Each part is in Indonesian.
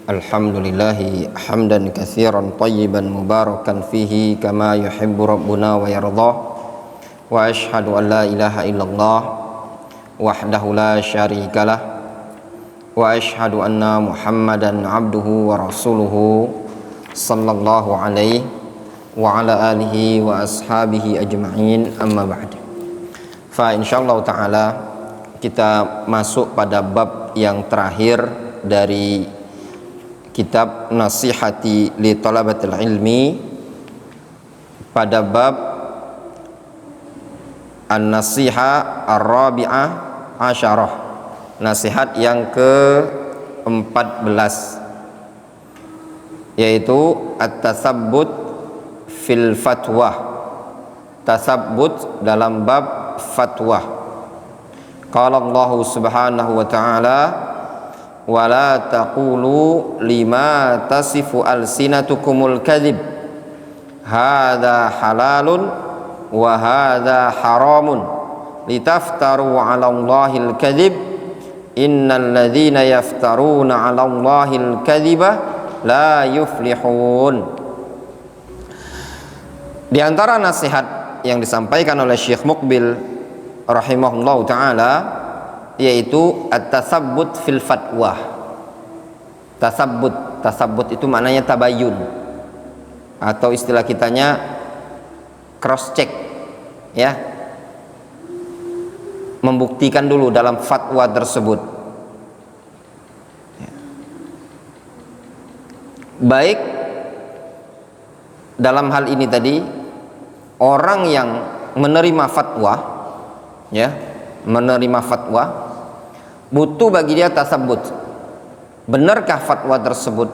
Alhamdulillahi hamdan katsiran tayyiban mubarakan fihi kama yuhibbu rabbuna wa yardah. Wa ashhadu an la ilaha illallah wahdahu la syarikalah wa ashhadu anna Muhammadan abduhu wa rasuluhu sallallahu alaihi wa ala alihi wa ashabihi ajma'in, amma ba'd. Fa insyaallah ta'ala kita masuk pada bab yang terakhir dari kitab Nasihati li Talabatil Ilmi, pada bab An-Nasiha Ar-Rabi'ah Asyarah, nasihat yang ke-14, yaitu At-Tatsabbut fil Fatwa, tasabbut dalam bab fatwa. Qala Allah Subhanahu wa ta'ala: wala taqulu lima tasifu alsinatukumul kadhib hadza halalun wa hadza haramun litaftaru 'ala Allahil kadhib innal ladzina yaftaruna 'ala Allahil kadhiba la yuflihun. Di antara nasihat yang disampaikan oleh Syekh Muqbil rahimahullahu taala yaitu at-tatsabbut fil fatwa. Tasabbut itu maknanya tabayyun, atau istilah kitanya cross check, ya, membuktikan dulu dalam fatwa tersebut, baik dalam hal ini tadi orang yang menerima fatwa, ya, menerima fatwa butuh bagi dia tasabbut. Benarkah fatwa tersebut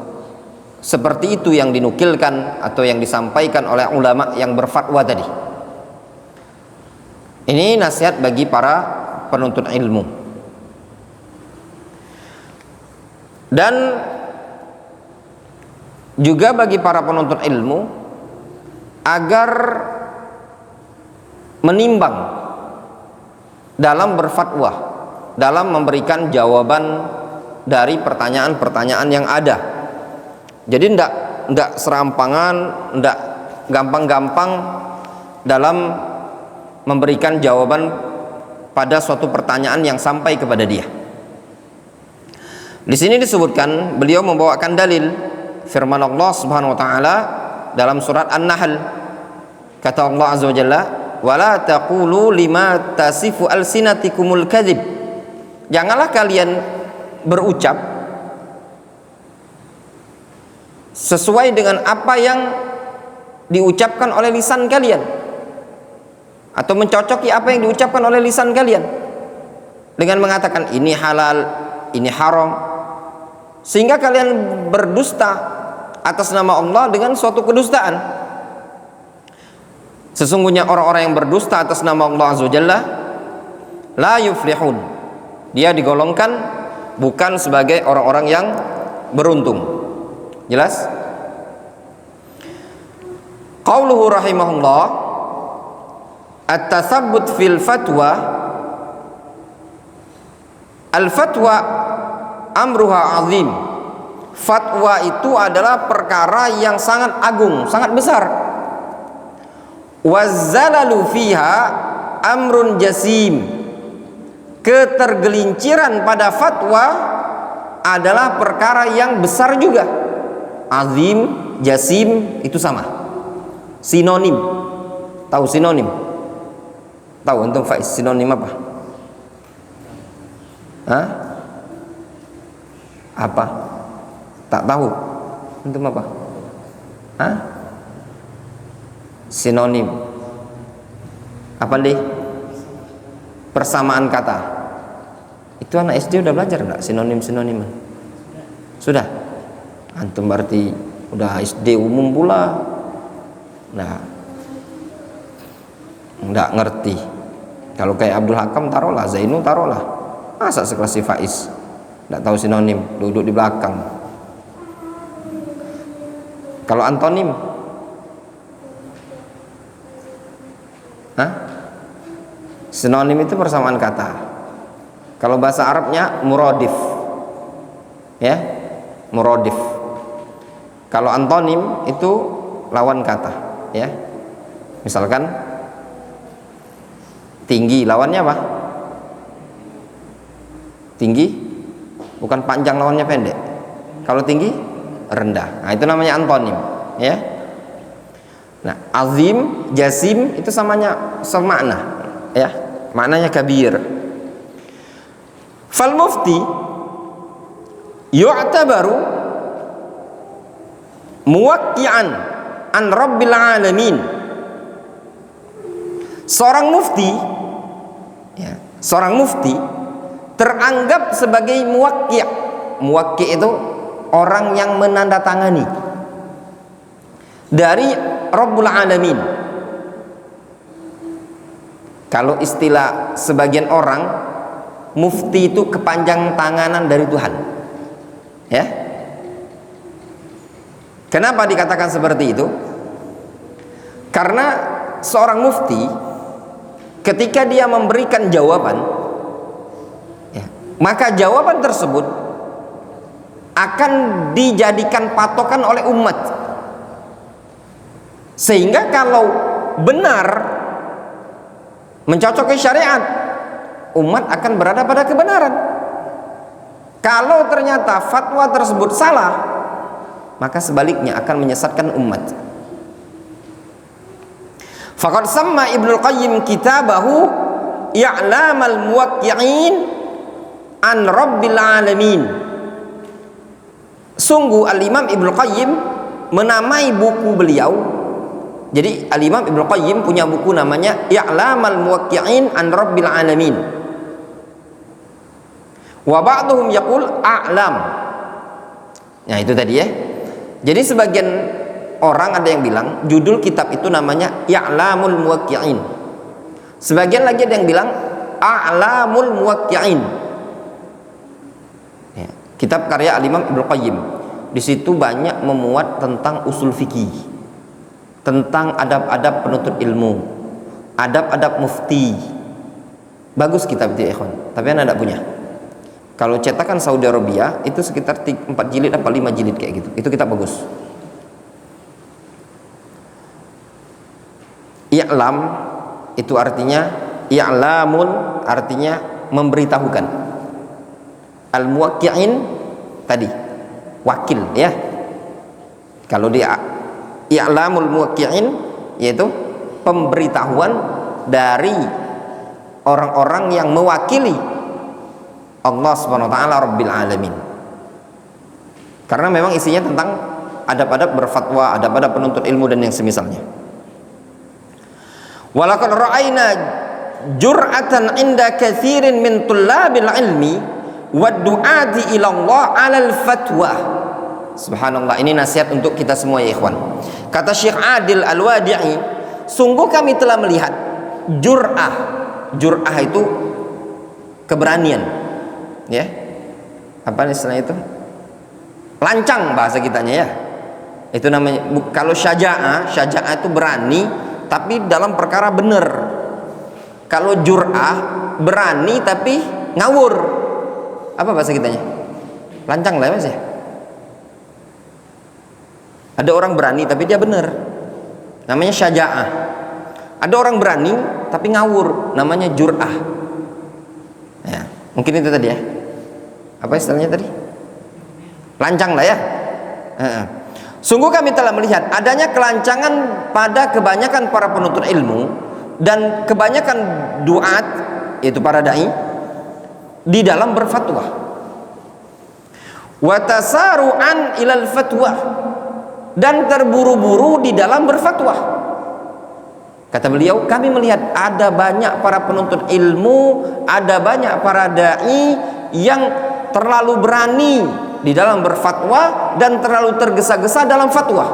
seperti itu yang dinukilkan atau yang disampaikan oleh ulama yang berfatwa tadi? Ini nasihat bagi para penuntut ilmu. Dan juga bagi para penuntut ilmu agar menimbang dalam berfatwa, dalam memberikan jawaban dari pertanyaan-pertanyaan yang ada. Jadi ndak serampangan, ndak gampang-gampang dalam memberikan jawaban pada suatu pertanyaan yang sampai kepada dia. Di sini disebutkan, beliau membawakan dalil firman Allah Subhanahu wa taala dalam surat An-Nahl. Kata Allah Azza wa Jalla: wala taqulu lima tasifu alsinatikumul kadhib. Janganlah kalian berucap sesuai dengan apa yang diucapkan oleh lisan kalian, atau mencocoki apa yang diucapkan oleh lisan kalian dengan mengatakan ini halal, ini haram, sehingga kalian berdusta atas nama Allah dengan suatu kedustaan. Sesungguhnya orang-orang yang berdusta atas nama Allah Azza wa Jalla la yuflihun, dia digolongkan bukan sebagai orang-orang yang beruntung. Jelas? Qauluhu rahimahullah, at-tatsabbut fil fatwa. Al-fatwa amruha azim. Fatwa itu adalah perkara yang sangat agung, sangat besar. Wazzalalu fiha amrun jasim. Ketergelinciran pada fatwa adalah perkara yang besar juga. Azim, jasim itu sama, sinonim. Tahu sinonim? Tahu antum Faiz sinonim apa? Hah? Apa? Tak tahu? Antum apa? Hah? Sinonim apa deh? Persamaan kata. Itu anak SD udah belajar enggak sinonim-sinoniman? Sudah? Antum berarti udah SD umum pula. Nah, enggak ngerti. Kalau kayak Abdul Hakam taruhlah, Zainu taruhlah. Masa sekelas si Faiz enggak tahu sinonim, duduk di belakang. Kalau antonim? Hah? Sinonim itu persamaan kata. Kalau bahasa Arabnya muradif, ya, muradif. Kalau antonim itu lawan kata, ya. Misalkan tinggi, lawannya apa? Tinggi bukan panjang, lawannya pendek. Kalau tinggi rendah. Nah, itu namanya antonim, ya. Nah, azim, jasim itu semakna, ya. Maknanya kabir. Fal mufti yu'tabaru muwaqqi'an an rabbil alamin. Seorang mufti, ya, seorang mufti teranggap sebagai muwaqqi'ah. Muwaqqi'ah itu orang yang menandatangani dari Rabbul Alamin. Kalau istilah sebagian orang, mufti itu kepanjang tanganan dari Tuhan, ya. Kenapa dikatakan seperti itu? Karena seorang mufti ketika dia memberikan jawaban, ya, maka jawaban tersebut akan dijadikan patokan oleh umat, sehingga kalau benar mencocoki syariat, umat akan berada pada kebenaran. Kalau ternyata fatwa tersebut salah, maka sebaliknya akan menyesatkan umat. Faqad samma Ibnul Qayyim kitabahu I'lamal Muwaqqi'in an Rabbil Alamin. Sungguh Al-Imam Ibnul Qayyim menamai buku beliau. Jadi Al-Imam Ibnul Qayyim punya buku namanya I'lamal Muwaqqi'in an Rabbil Alamin. Wa ba'duhum yaqul a'lam. Nah, itu tadi, ya. Jadi sebagian orang ada yang bilang judul kitab itu namanya I'lamul Muwaqqi'in. Sebagian lagi ada yang bilang A'lamul Muwaqqi'in. Ya, kitab karya Al-Imam Ibnul Qayyim. Di situ banyak memuat tentang usul fikih, tentang adab-adab penuntut ilmu, adab-adab mufti. Bagus kitab itu, ikhwan. Tapi anda tidak punya. Kalau cetakan Saudi Arabia itu sekitar 4 jilid apa 5 jilid kayak gitu. Itu kitab bagus. I'lam itu artinya, i'lamun artinya memberitahukan. Al-muwaqqi'in tadi wakil, ya. Kalau dia i'lamul muwaqqi'in yaitu pemberitahuan dari orang-orang yang mewakili Allah Subhanahu wa taala Rabbil Alamin. Karena memang isinya tentang adab-adab berfatwa, adab-adab penuntut ilmu dan yang semisalnya. Walaqad ra'ayna jur'atan 'inda katsirin min tullabil ilmi wad du'ati ila Allah 'alal fatwa. Subhanallah, ini nasihat untuk kita semua, ya ikhwan. Kata Syekh Adil Al-Wadi'i, sungguh kami telah melihat jur'ah. Jur'ah itu keberanian, ya. Apa istilahnya itu? Lancang bahasa kitanya, ya. Itu namanya. Kalau syaja'ah, syaja'ah itu berani tapi dalam perkara benar. Kalau jur'ah berani tapi ngawur. Apa bahasa kitanya? Lancang lah, Mas, ya. Ada orang berani tapi dia benar, namanya syaja'ah. Ada orang berani tapi ngawur, namanya jur'ah. Ya, mungkin itu tadi, ya. Apa istilahnya tadi? Lancang lah, ya. Sungguh kami telah melihat adanya kelancangan pada kebanyakan para penuntut ilmu dan kebanyakan duat, yaitu para dai, di dalam berfatwa. Wa tasaru'an ilal fatwa, dan terburu-buru di dalam berfatwa. Kata beliau, kami melihat ada banyak para penuntut ilmu, ada banyak para dai yang terlalu berani di dalam berfatwa dan terlalu tergesa-gesa dalam fatwa.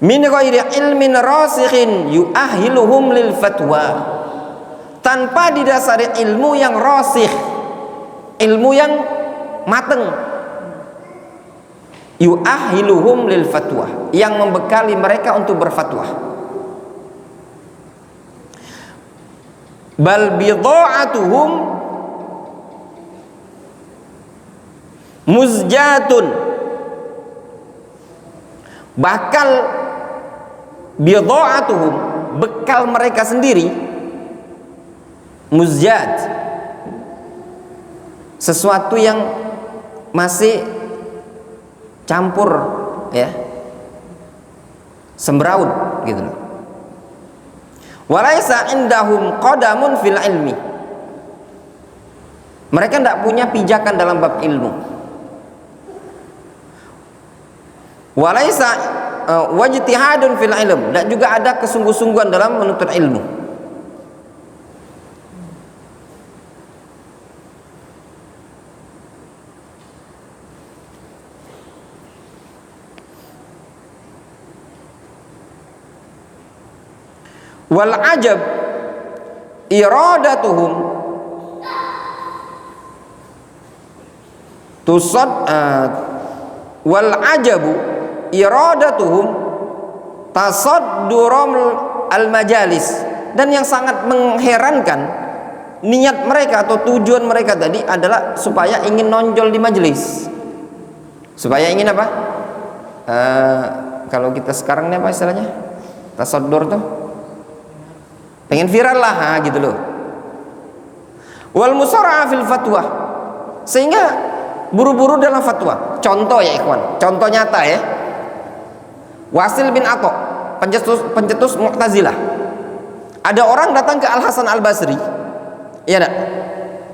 Min ghairi ilmin rasikhin yu'ahiluhum lil fatwa, tanpa didasari ilmu yang rasikh, ilmu yang mateng. Yu'ahiluhum lil fatwa, yang membekali mereka untuk berfatwa. Bal bidha'atuhum muzjatun, bakal bidha'atuhum, bekal mereka sendiri, muzjat, sesuatu yang masih campur, ya, sembraut gitu loh. Walaisa indahum qadamun fil ilmi, mereka tidak punya pijakan dalam bab ilmu. Walaisa wajtihadun fil ilm, dan juga ada kesungguh-sungguhan dalam menuntut ilmu. Wal ajab iradatuhum tusad wal ajabu iradatuhum tasaddurum al majalis, dan yang sangat mengherankan, niat mereka atau tujuan mereka tadi adalah supaya ingin nonjol di majelis, supaya ingin apa, kalau kita sekarang ini apa istilahnya, tasaddur tuh pengen viral lah, gitu loh. Wal musara'a fil fatwa, sehingga buru-buru dalam fatwa. Contoh ya ikhwan, contoh nyata ya, Wasil bin Atha, pencetus Mu'tazilah. Ada orang datang ke Al Hasan Al Basri, iya enggak?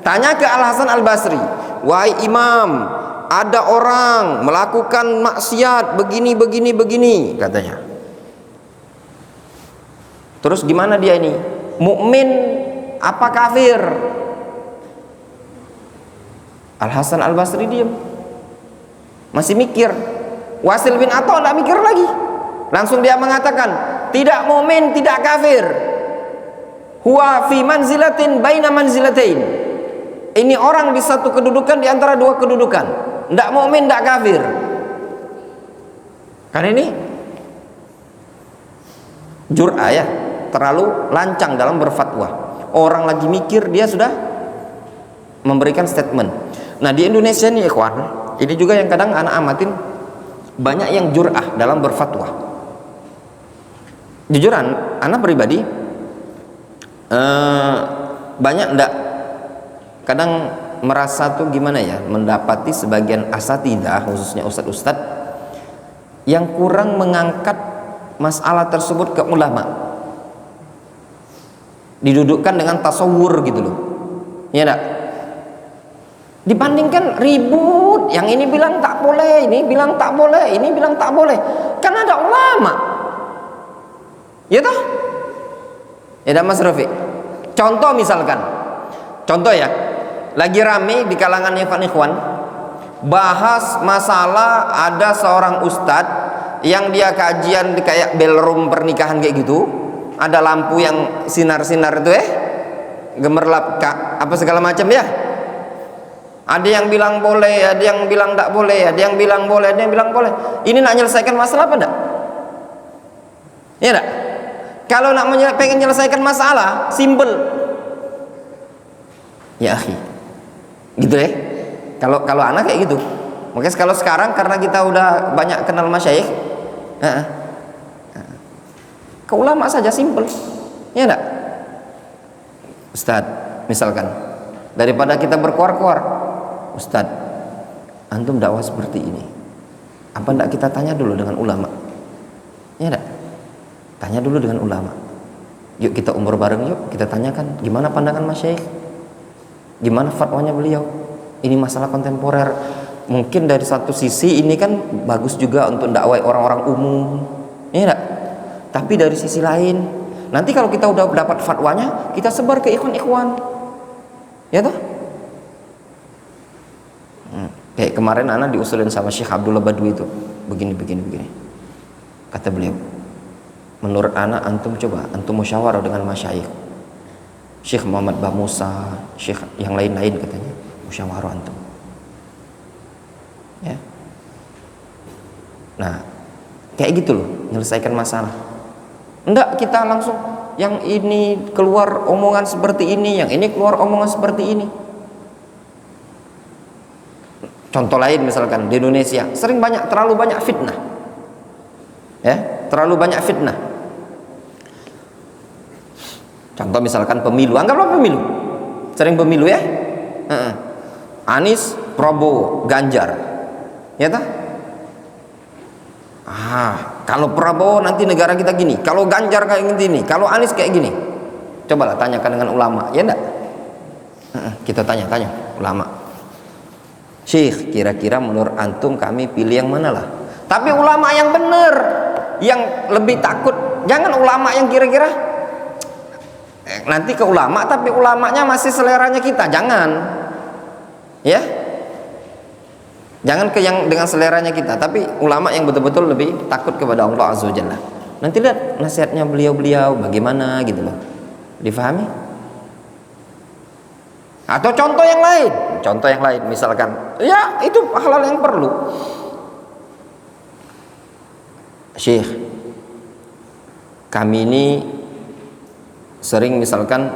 Tanya ke Al Hasan Al Basri, wahai imam, ada orang melakukan maksiat begini begini katanya. Terus gimana dia ini? Mukmin apa kafir? Al Hasan Al Basri diam, masih mikir. Wasil bin Atha tidak mikir lagi, langsung dia mengatakan, tidak mukmin, tidak kafir. Huwa fi manzilatin baina manzilatain. Ini orang di satu kedudukan di antara dua kedudukan, tidak mukmin, tidak kafir. Karena ini jur'ah ya, terlalu lancang dalam berfatwa. Orang lagi mikir dia sudah memberikan statement. Nah di Indonesia ini ikhwan, ini juga yang kadang anak amatin, banyak yang jur'ah dalam berfatwa. Jujuran anak pribadi banyak ndak kadang merasa tuh gimana ya, mendapati sebagian asatidzah khususnya ustadz-ustadz yang kurang mengangkat masalah tersebut ke ulama, didudukkan dengan tasawur gitu loh, ya enggak, dibandingkan ribut, yang ini bilang tak boleh, ini bilang tak boleh, ini bilang tak boleh, kan ada ulama, ya toh, ya Mas Rafi. Contoh misalkan, contoh ya, lagi rame di kalangan ikhwan bahas masalah ada seorang ustadz yang dia kajian di kayak ballroom pernikahan kayak gitu, ada lampu yang sinar-sinar itu gemerlap apa segala macam ya. Ada yang bilang boleh, ada yang bilang tak boleh, ada yang bilang boleh, ada yang bilang boleh. Ini nak menyelesaikan masalah apa enggak? Ya enggak? Kalau nak pengen menyelesaikan masalah, simple. Ya akhi. Gitu ya. Kalau anak kayak gitu. Makanya kalau sekarang karena kita udah banyak kenal masyayikh, ke ulama saja simple, ya enggak? Ustadz, misalkan daripada kita berkuar-kuar, Ustadz, antum dakwah seperti ini, apa enggak kita tanya dulu dengan ulama, ya enggak? Tanya dulu dengan ulama. Yuk kita umur bareng, yuk kita tanyakan gimana pandangan masyayikh, gimana fatwanya beliau. Ini masalah kontemporer. Mungkin dari satu sisi ini kan bagus juga untuk dakwah orang-orang umum, ya enggak? Tapi dari sisi lain, nanti kalau kita udah dapat fatwanya, kita sebar ke ikhwan-ikhwan, ya toh? Kayak kemarin anak diusulin sama Syekh Abdullah Badwi itu, begini. Kata beliau, menurut anak antum coba, antum musyawarah dengan masyayikh, Syekh Muhammad Bamusa, Syekh yang lain-lain katanya, musyawarah antum. Ya. Nah, kayak gitu loh, menyelesaikan masalah. Enggak kita langsung yang ini keluar omongan seperti ini, yang ini keluar omongan seperti ini. Contoh lain misalkan di Indonesia terlalu banyak fitnah, ya, terlalu banyak fitnah. Contoh misalkan pemilu, anggaplah pemilu, sering pemilu ya, Anies, Prabowo, Ganjar, ya tak? Kalau Prabowo nanti negara kita gini, kalau Ganjar kayak gini, kalau Anies kayak gini. Cobalah tanyakan dengan ulama, ya enggak? Kita tanya ulama, Syekh, kira-kira menurut antum kami pilih yang mana lah? Tapi ulama yang benar, yang lebih takut. Jangan ulama yang kira-kira nanti ke ulama tapi ulamanya masih seleranya kita. Jangan, ya, jangan ke yang dengan seleranya kita, tapi ulama yang betul-betul lebih takut kepada Allah Azza wa Jalla. Nanti lihat nasihatnya beliau-beliau bagaimana gitu loh, difahami. Atau contoh yang lain misalkan, ya itu hal-hal yang perlu. Syekh, kami ini sering misalkan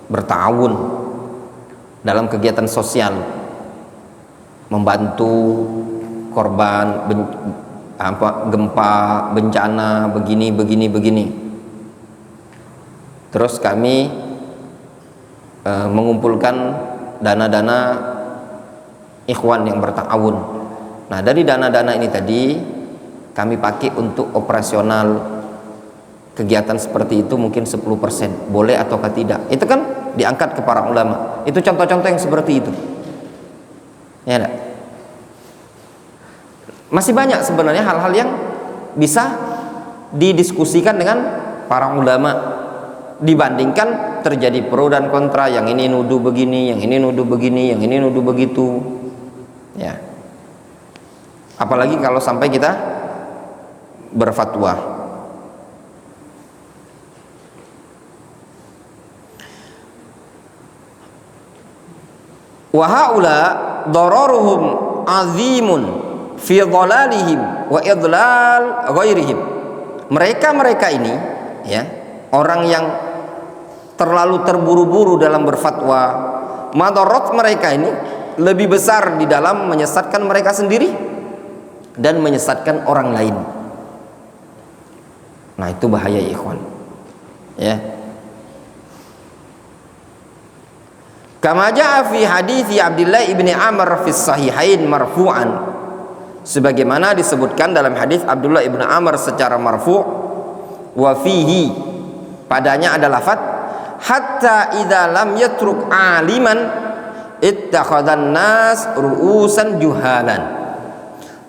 bertawun dalam kegiatan sosial, membantu korban gempa, bencana, begini. Terus kami mengumpulkan dana-dana ikhwan yang bertawun. Nah, dari dana-dana ini tadi kami pakai untuk operasional kegiatan seperti itu mungkin 10%. Boleh ataukah tidak? Itu kan diangkat ke para ulama. Itu contoh-contoh yang seperti itu. Ya enggak? Masih banyak sebenarnya hal-hal yang bisa didiskusikan dengan para ulama, dibandingkan terjadi pro dan kontra, yang ini nuduh begini, yang ini nuduh begini, yang ini nuduh begitu, ya. Apalagi kalau sampai kita berfatwa. Wa haula dararuhum azimun fi dhalalihim wa idlal ghairihim. Mereka ini, ya, orang yang terlalu terburu-buru dalam berfatwa, madarat mereka ini lebih besar di dalam menyesatkan mereka sendiri dan menyesatkan orang lain. Nah, itu bahaya ya ikhwan, ya. Kama jaa fi hadits Abdullah ibni Amr fi sahihain marfu'an, sebagaimana disebutkan dalam hadis Abdullah ibnu Amr secara marfu', wa fihi, padanya ada lafaz hatta idza lam yatruk aliman ittakhadhan nas ru'usan juhalan,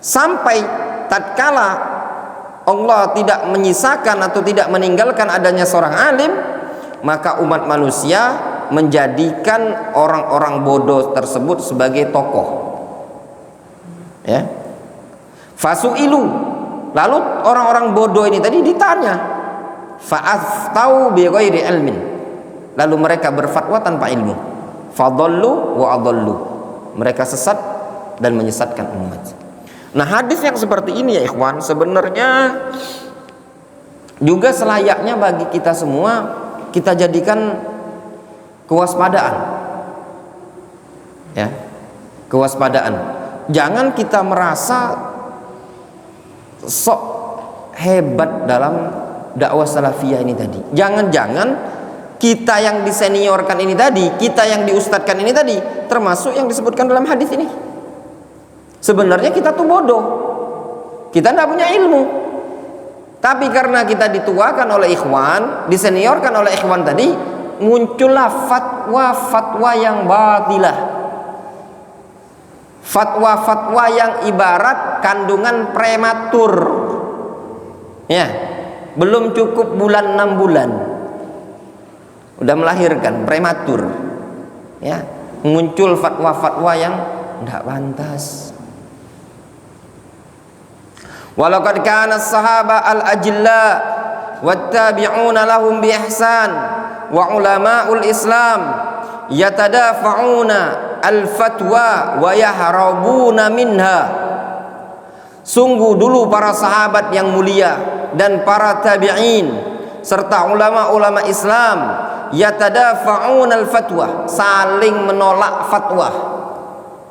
sampai tatkala Allah tidak menyisakan atau tidak meninggalkan adanya seorang alim, maka umat manusia menjadikan orang-orang bodoh tersebut sebagai tokoh, ya. Fasu'ilu, lalu orang-orang bodoh ini tadi ditanya, fa'aftau bi ghairi ilmin, lalu mereka berfatwa tanpa ilmu, fadallu wa adallu, mereka sesat dan menyesatkan umat. Nah, hadis yang seperti ini ya ikhwan, sebenarnya juga selayaknya bagi kita semua kita jadikan kewaspadaan, ya, kewaspadaan. Jangan kita merasa sok hebat dalam dakwah salafiyah ini tadi. Jangan-jangan kita yang diseniorkan ini tadi, kita yang diustadkan ini tadi, termasuk yang disebutkan dalam hadis ini. Sebenarnya kita tuh bodoh, kita tidak punya ilmu, tapi karena kita dituakan oleh ikhwan, diseniorkan oleh ikhwan tadi, muncullah fatwa-fatwa yang batilah, fatwa-fatwa yang ibarat kandungan prematur, ya, belum cukup 6 bulan udah melahirkan, prematur, ya, muncul fatwa-fatwa yang tidak pantas. Walaqad kana as-sahaba al-ajilla wattabi'una lahum bi ihsan wa ulama'ul islam yatadafa'una al-fatwa wa yahrabuna minha. Sungguh dulu para sahabat yang mulia dan para tabi'in serta ulama-ulama Islam yatadafa'unal fatwa, saling menolak fatwa,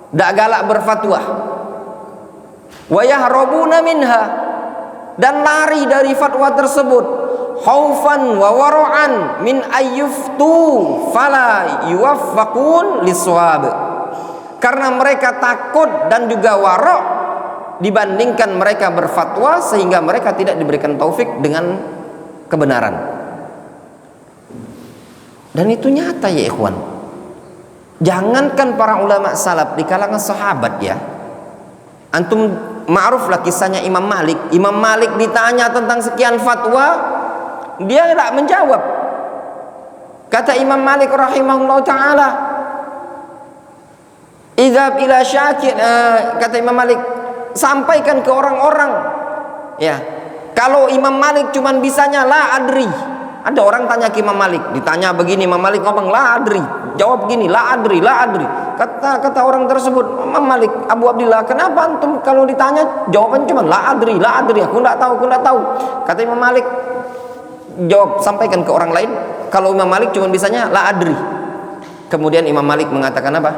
dak galak berfatwa. Wa yahrabuna minha, dan lari dari fatwa tersebut. Khaufan wa wara'an min ayyuftu fala yuwaffaqun liswab, karena mereka takut dan juga wara' dibandingkan mereka berfatwa, sehingga mereka tidak diberikan taufik dengan kebenaran. Dan itu nyata ya ikhwan. Jangankan para ulama salaf, di kalangan sahabat ya, antum ma'ruflah kisahnya Imam Malik. Imam Malik ditanya tentang sekian fatwa, dia tidak menjawab. Kata Imam Malik rahimahullah ta'ala, idhab ila syakir, kata Imam Malik, sampaikan ke orang-orang ya. Kalau Imam Malik cuman bisanya la adri. Ada orang tanya ke Imam Malik, ditanya begini, Imam Malik ngomong la adri, jawab gini, la adri, la adri. Kata orang tersebut, Imam Malik, Abu Abdillah, kenapa antum kalau ditanya jawaban cuma la adri, aku enggak tahu, aku enggak tahu. Kata Imam Malik, jawab, sampaikan ke orang lain. Kalau Imam Malik cuma bisanya la adri. Kemudian Imam Malik mengatakan apa?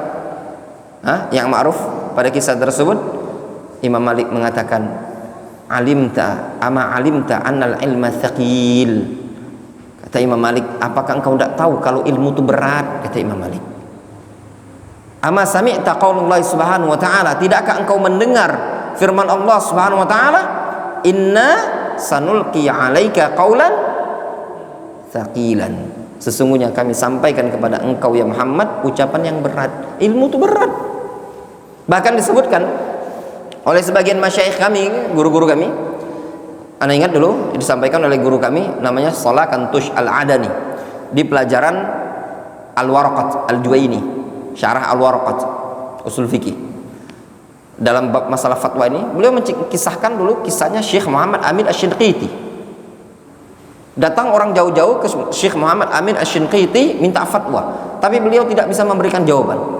Yang ma'ruf pada kisah tersebut, Imam Malik mengatakan, alimta annal ilma thaqil. Kata Imam Malik, apakah engkau tidak tahu kalau ilmu itu berat? Kata Imam Malik. Ama sami'ta qaulullah subhanahu wa ta'ala, tidakkah engkau mendengar firman Allah subhanahu wa ta'ala, inna sanulqi 'alaika qaulan thaqilan, sesungguhnya kami sampaikan kepada engkau ya Muhammad ucapan yang berat. Ilmu itu berat. Bahkan disebutkan oleh sebagian masyayikh kami, guru-guru kami. Anda ingat dulu disampaikan oleh guru kami namanya Salah Kantush Al-Adani di pelajaran Al-Waraqat Al-Juwaini, Syarah Al-Waraqat Usul Fikih. Dalam bab masalah fatwa ini, beliau mengisahkan dulu kisahnya Syekh Muhammad Amin Asy-Shinqiti. Datang orang jauh-jauh ke Syekh Muhammad Amin Asy-Shinqiti minta fatwa, tapi beliau tidak bisa memberikan jawaban.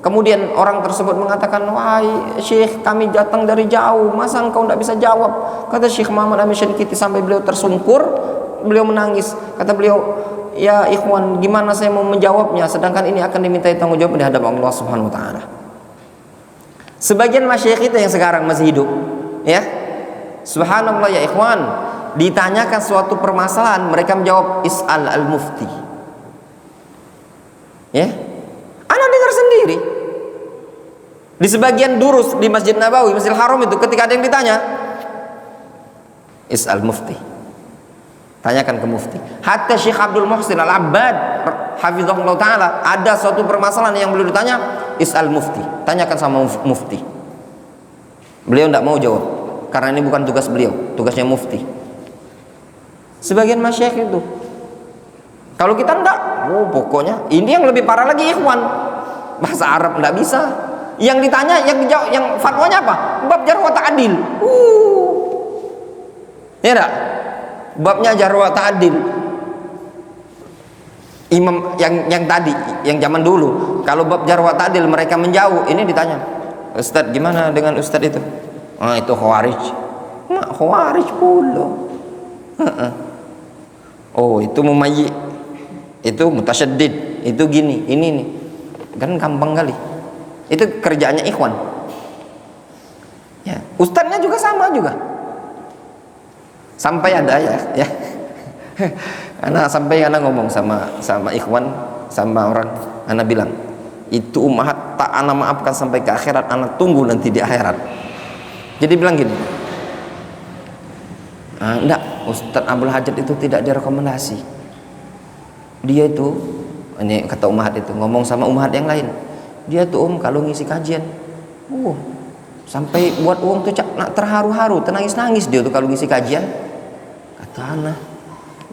Kemudian orang tersebut mengatakan, wahai Syekh, kami datang dari jauh, masa engkau tidak bisa jawab? Kata Syekh Muhammad Amin Asy-Shinqiti sampai beliau tersungkur, beliau menangis. Kata beliau, ya ikhwan, gimana saya mau menjawabnya, sedangkan ini akan dimintai tanggung jawab di hadapan Allah Subhanahu wa ta'ala. Sebagian masyayikh kita yang sekarang masih hidup ya, subhanallah ya ikhwan, ditanyakan suatu permasalahan, mereka menjawab is'al al-mufti ya. Anda dengar sendiri di sebagian durus di Masjid Nabawi, Masjidil Haram itu, ketika ada yang ditanya, is'al mufti, tanyakan ke mufti. Hatta Syekh Abdul Muhsin Al-Abbad hafizahullah ta'ala, ada suatu permasalahan yang belum ditanya, is'al mufti, tanyakan sama mufti. Beliau tidak mau jawab karena ini bukan tugas beliau, tugasnya mufti. Sebagian masyayikh itu, kalau kita enggak, pokoknya ini yang lebih parah lagi ikhwan, bahasa Arab enggak bisa. Yang ditanya, yang dijawab, yang fatwanya apa? Bab jarh wa ta'dil. Ya enggak? Babnya jarh wa ta'dil. Imam yang tadi, yang zaman dulu, kalau bab jarh wa ta'dil mereka menjauh, ini ditanya, Ustadz gimana dengan Ustadz itu? Itu khawarij. Khawarij pula. Oh, itu mumayyi, itu mutasyaddid, itu gini, ini nih. Kan gampang kali. Itu kerjaannya ikhwan. Ya, ustadznya juga sama juga. Sampai ada ya. Anak ngomong sama ikhwan, sama orang, anak bilang, itu ummahat tak anak maafkan sampai ke akhirat, anak tunggu nanti di akhirat. Jadi bilang gini, enggak, Ustadz Abdul Hajat itu tidak direkomendasi. Dia itu, ini kata ummahat itu, ngomong sama ummahat yang lain, dia tuh kalau ngisi kajian, sampai buat tuh terharu-haru, tenangis-nangis dia tuh kalau ngisi kajian. Kata anak,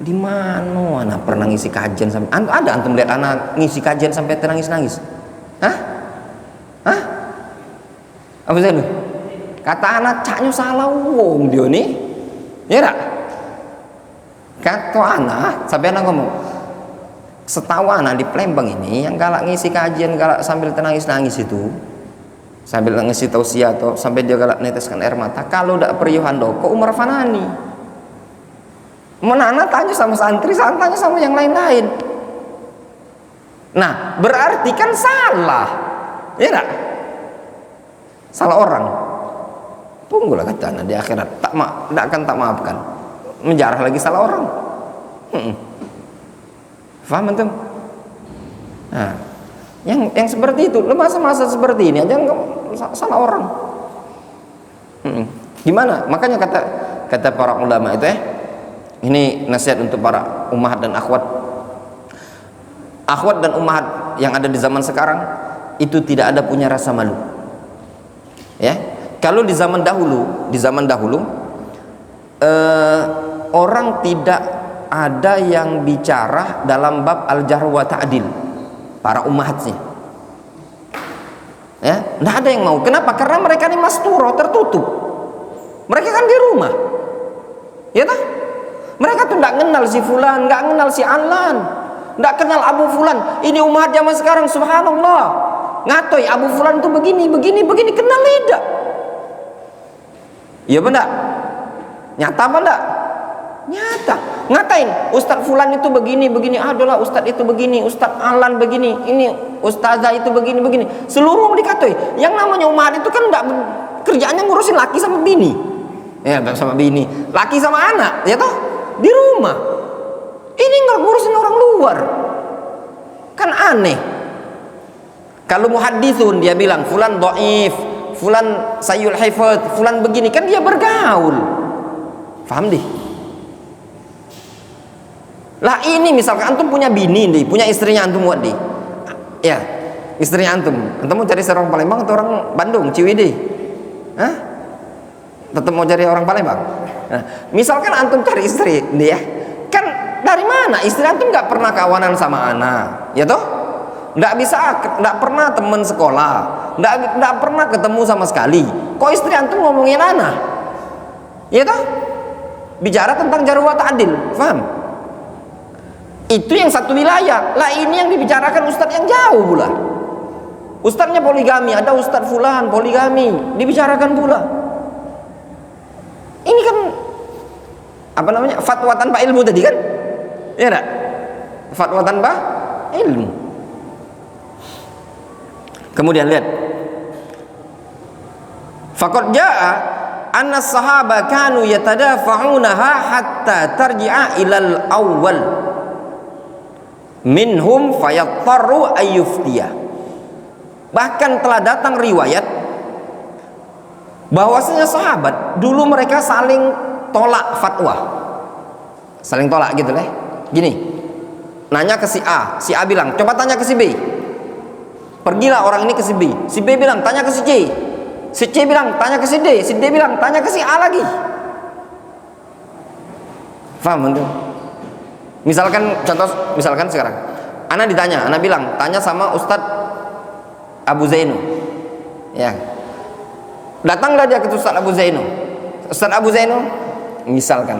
di mana anak pernah ngisi kajian sampai, ada antum lihat anak ngisi kajian sampai tenangis-nangis? Hah? Apa sih lu? Kata anak, caknya salah wong dia nih, ya tak? Kata anak, sampai anak ngomong, setahu anak di Palembang ini yang galak ngisi kajian, galak sambil tenangis-nangis itu, sambil ngisi tausiah atau sampai dia galak neteskan air mata, kalau tidak periuhan doko Umar Fanani. Mana tanya sama santri, tanya sama yang lain-lain. Nah, berarti kan salah. Ya enggak? Salah orang. Tunggulah kata Anda di akhirat, tidak akan tak maafkan. Menjarah lagi salah orang. Faham antum? Nah, yang seperti itu, masa-masa seperti ini aja salah orang. Gimana? Makanya kata para ulama itu ini nasihat untuk para ummahat dan akhwat. Akhwat dan ummahat yang ada di zaman sekarang itu tidak ada punya rasa malu. Ya, kalau di zaman dahulu orang tidak ada yang bicara dalam bab al-jarh wa ta'dil, para ummahatnya. Ya, tidak ada yang mau. Kenapa? Karena mereka ini masturo, tertutup. Mereka kan di rumah. Ya tak? Mereka tuh tidak kenal si fulan, nggak kenal si alan, nggak kenal Abu Fulan. Ini umat zaman sekarang, subhanallah, ngatoi Abu Fulan tuh begini, kenal tidak? Iya benar? Nyata apa enggak? Nyata. Ngatain Ustadz Fulan itu begini, adalah Ustadz itu begini, Ustadz Alan begini, ini Ustazah itu begini. Seluruh dikatoi. Yang namanya umat itu kan enggak kerjaannya ngurusin laki sama bini. Ya, sama bini, laki sama anak, ya toh? Di rumah. Ini enggak ngurusin orang luar. Kan aneh. Kalau muhaddisun dia bilang fulan dhaif, fulan sayyul hifadz, fulan begini, kan dia bergaul. Paham deh? Lah ini misalkan antum punya bini nih, punya istrinya antum buat deh. Ya, istrinya antum mau cari seorang Palembang atau orang Bandung, Ciwidey? Hah? Tetap mau cari orang Palembang? Nah, misalkan antum cari istri nih ya, kan dari mana istri antum nggak pernah kawanan sama anak, ya toh? Nggak pernah teman sekolah, nggak pernah ketemu sama sekali. Kok istri antum ngomongin anak, ya toh? Bicara tentang jarh wa ta'dil, paham? Itu yang satu wilayah. Lah ini yang dibicarakan ustadz yang jauh pula. Ustadznya poligami, ada ustadz fulan poligami, dibicarakan pula. Ini kan apa namanya? Fatwa tanpa ilmu tadi kan? Ya enggak? Fatwa tanpa ilmu. Kemudian lihat. Faqad jaa anna sahaba kanu yatadafa'unaha hatta tarji'a ilal awwal minhum fayattaru ayyuftiya. Bahkan telah datang riwayat bahwasanya sahabat dulu mereka saling tolak fatwa, saling tolak gitu lah. Gini, nanya ke si A bilang coba tanya ke si B. Pergilah orang ini ke si B bilang tanya ke si C bilang tanya ke si D bilang tanya ke si A lagi. Paham tuh? Misalkan sekarang ana ditanya, ana bilang tanya sama Ustadz Abu Zainu, ya, datanglah dia ke Ustadz Abu Zainu. Ustadz Abu Zainu, misalkan,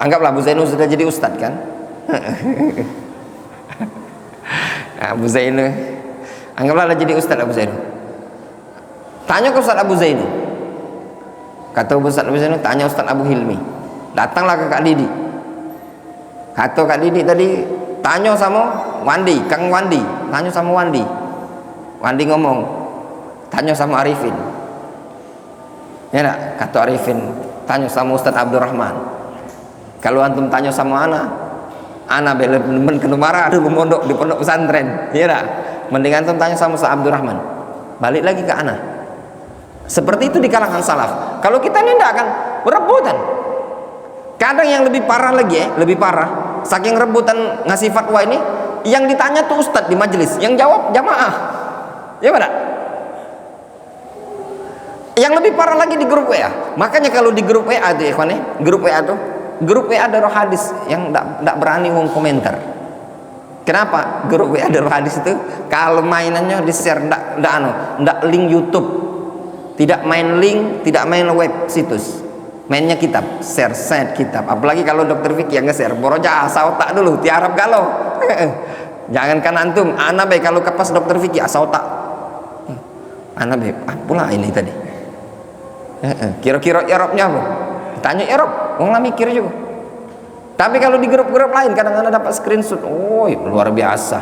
anggaplah Abu Zainu sudah jadi Ustadz kan. Abu Zainu, anggaplah dia jadi Ustadz Abu Zainu. Tanya ke Ustadz Abu Zainu, kata Ustadz Abu Zainu, tanya Ustadz Abu Hilmi. Datanglah ke Kak Didi. Kata Kak Didi tadi, tanya sama Wandi, Kang Wandi, tanya sama Wandi. Wandi ngomong, tanya sama Arifin. Ya nak, kata Arifin, tanya sama Ustadz Abdurrahman. Kalau antum tanya sama ana bener-bener kena marah, aduh memondok di pondok pesantren. Ya nak, mending antum tanya sama Ustadz Abdurrahman. Balik lagi ke ana. Seperti itu di kalangan salaf. Kalau kita ini tidak akan berebutan. Kadang yang lebih parah lagi lebih parah. Saking rebutan ngasih fatwa ini, yang ditanya tuh ustadz di majelis, yang jawab jamaah. Ya benar. Yang lebih parah lagi di grup WA. Makanya kalau di grup WA tuh ikhwan grup WA ada roh hadis yang tidak berani ngomong komentar. Kenapa? Grup WA ada roh hadis itu kalau mainannya di share ndak link YouTube, tidak main link, tidak main web situs, mainnya kitab, share kitab. Apalagi kalau dokter Vicky yang nge-share boroja asa otak dulu tiarap galau. Jangankan antum, ana be kalau kepas dokter Vicky asa otak. Ana be pula ini tadi. Kira-kira Eropnya apa? Tanya Erop, wong lah mikir juga. Tapi kalau di grup-grup lain kadang-kadang dapat screenshot, oh luar biasa.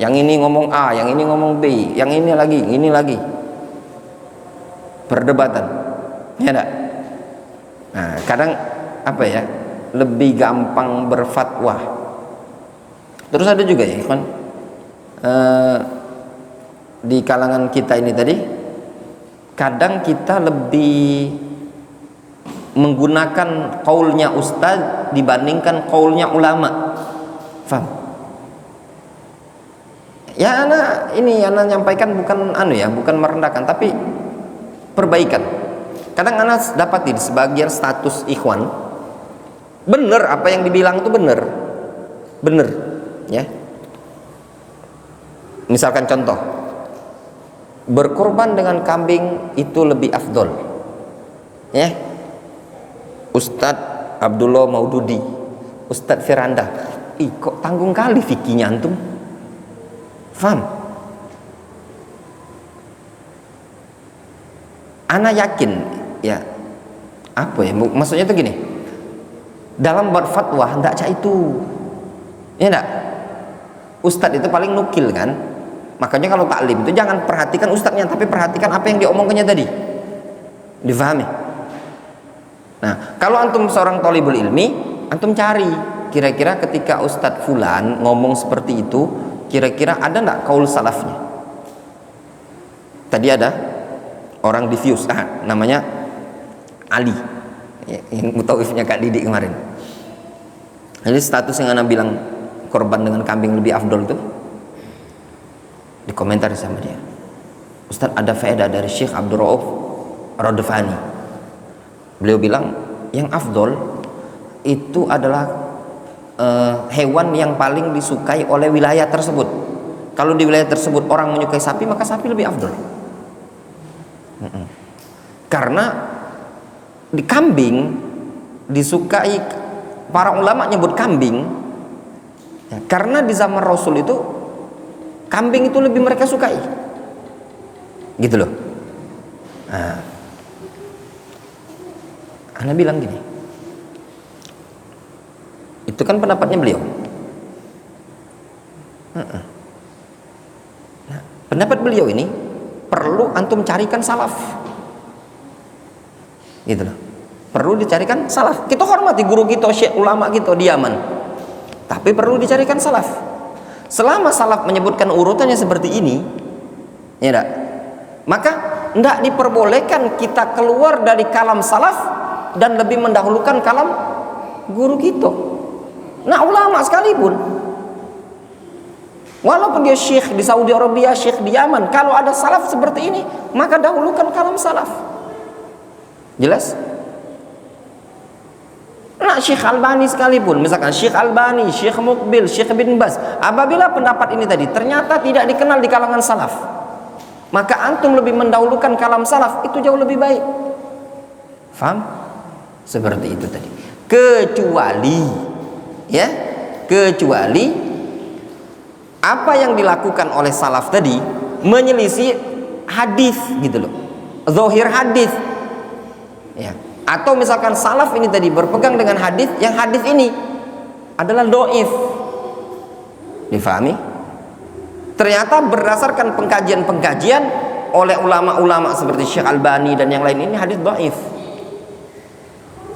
Yang ini ngomong A, yang ini ngomong B, yang ini lagi. Perdebatan. Ya enggak? Nah, kadang apa ya? Lebih gampang berfatwa. Terus ada juga ya, kan? Di kalangan kita ini tadi, kadang kita lebih menggunakan qaulnya ustaz dibandingkan qaulnya ulama. Faham? Ya, ana nyampaikan bukan bukan merendahkan, tapi perbaikan. Kadang ana dapati di sebagian status ikhwan, bener apa yang dibilang itu bener, ya. Misalkan contoh, berkorban dengan kambing itu lebih afdol, ya. Ustadz Abdullah Maududi, Ustadz Firanda, kok tanggung kali fikihnya antum? Faham? Ana yakin ya, maksudnya itu gini, dalam berfatwa hendak cak itu, ya enggak? Ustadz itu paling nukil kan, makanya kalau taklim itu jangan perhatikan ustadznya, tapi perhatikan apa yang diomongkannya tadi, difahami? Nah, kalau antum seorang thalibul ilmi, antum cari kira-kira ketika Ustadz Fulan ngomong seperti itu, kira-kira ada enggak kaul salafnya? Tadi ada orang diffuse, namanya Ali, yang mutawifnya Kak Didi kemarin. Jadi status yang ana bilang korban dengan kambing lebih afdol itu dikomentari sama dia. Ustadz, ada faedah dari Syekh Abdul Rauf Radfani. Beliau bilang yang afdol itu adalah hewan yang paling disukai oleh wilayah tersebut. Kalau di wilayah tersebut orang menyukai sapi, maka sapi lebih afdol. Karena di kambing disukai, para ulama nyebut kambing ya, karena di zaman Rasul itu kambing itu lebih mereka sukai, gitu loh. Nah, Ana bilang gini, itu kan pendapatnya beliau. Nah, pendapat beliau ini perlu antum carikan salaf, gitu loh. Perlu dicarikan salaf. Kita hormati guru kita, syekh ulama kita di Yaman, tapi perlu dicarikan salaf. Selama salaf menyebutkan urutannya seperti ini, ya enggak, maka enggak diperbolehkan kita keluar dari kalam salaf dan lebih mendahulukan kalam guru kita. Nah, ulama sekalipun, walaupun dia syekh di Saudi Arabia, syekh di Yaman, kalau ada salaf seperti ini, maka dahulukan kalam salaf. Jelas? Nah, Syekh Albani sekalipun, misalkan Syekh Albani, Syekh Muqbil, Syekh bin Baz, apabila pendapat ini tadi ternyata tidak dikenal di kalangan salaf, maka antum lebih mendahulukan kalam salaf, itu jauh lebih baik. Faham? Seperti itu tadi. Kecuali apa yang dilakukan oleh salaf tadi menyelisih hadis, gitu loh, zahir hadis, ya. Atau misalkan salaf ini tadi berpegang dengan hadis yang hadis ini adalah dhaif, difahami? Ternyata berdasarkan pengkajian oleh ulama-ulama seperti Syekh Albani dan yang lain, ini hadis dhaif.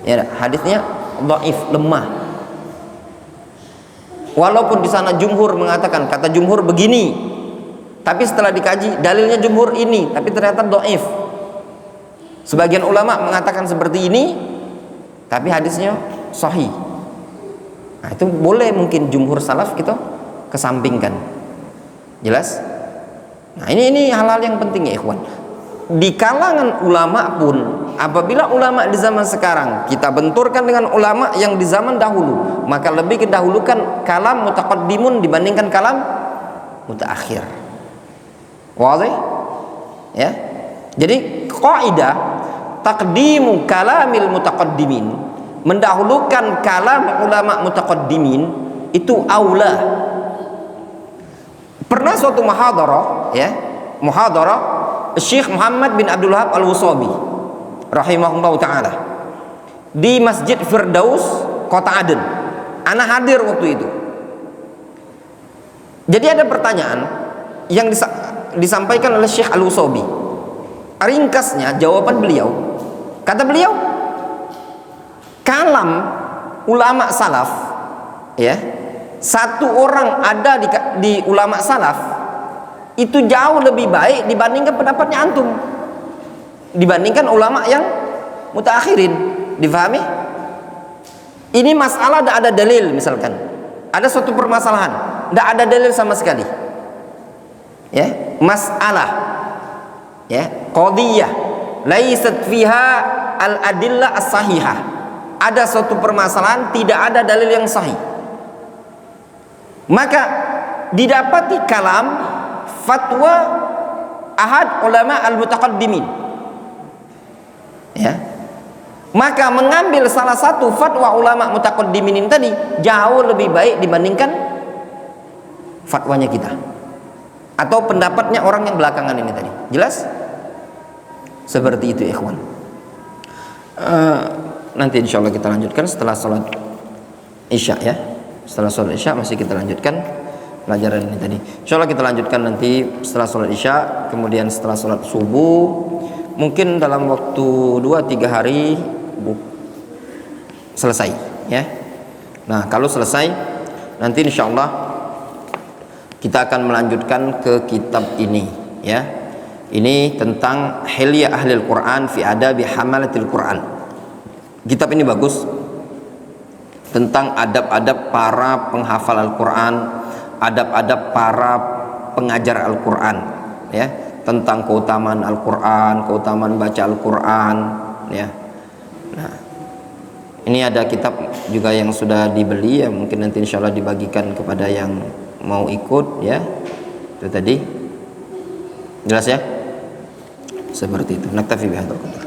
Ya, hadisnya dhaif, lemah. Walaupun di sana jumhur mengatakan, kata jumhur begini, tapi setelah dikaji dalilnya jumhur ini, tapi ternyata dhaif. Sebagian ulama mengatakan seperti ini, tapi hadisnya sahih. Nah, itu boleh mungkin jumhur salaf kita kesampingkan. Jelas? Nah, ini hal-hal yang penting ya ikhwan. Di kalangan ulama pun, apabila ulama di zaman sekarang kita benturkan dengan ulama yang di zaman dahulu, maka lebih kedahulukan kalam mutaqaddimun dibandingkan kalam mutaakhir. Wazi? Ya. Jadi kaidah taqdimu kalamil mutaqaddimin, mendahulukan kalam ulama mutaqaddimin itu aula. Pernah suatu muhadarah, ya, muhadarah Syekh Muhammad bin Abdul Wahab Al-Wasabi rahimahullah ta'ala di Masjid Firdaus Kota Aden. Ana hadir waktu itu. Jadi ada pertanyaan yang disampaikan oleh Syekh Al-Usobi. Ringkasnya jawaban beliau, kata beliau, kalam ulama salaf, ya, satu orang ada di ulama salaf itu jauh lebih baik dibandingkan pendapatnya antum, dibandingkan ulama yang mutaakhirin. Difahami? Ini masalah tidak ada dalil, misalkan ada suatu permasalahan tidak ada dalil sama sekali, ya, masalah, ya, qadiyah laisat fiha al adillah as-sahihah, ada suatu permasalahan tidak ada dalil yang sahih, maka didapati kalam fatwa ahad ulama al-mutaqaddimin, ya, maka mengambil salah satu fatwa ulama mutaqaddimin ini tadi jauh lebih baik dibandingkan fatwanya kita atau pendapatnya orang yang belakangan ini tadi. Jelas? Seperti itu, ikhwan. Nanti insya Allah kita lanjutkan setelah sholat isya, ya. Setelah sholat isya masih kita lanjutkan pelajaran ini tadi. Insya Allah kita lanjutkan nanti setelah sholat isya, kemudian setelah sholat subuh, mungkin dalam waktu 2-3 hari selesai, ya. Nah, kalau selesai nanti insya Allah kita akan melanjutkan ke kitab ini, ya. Ini tentang Hilyah Ahlil Quran fi Adabi Hamalatil Quran. Kitab ini bagus, tentang adab-adab para penghafal Al-Quran, adab-adab para pengajar Al-Quran, ya, tentang keutamaan Al-Quran, keutamaan baca Al-Quran, ya. Nah, ini ada kitab juga yang sudah dibeli, ya, mungkin nanti insya Allah dibagikan kepada yang mau ikut, ya. Itu tadi jelas, ya, seperti itu. Naktafi bihadzal qadar.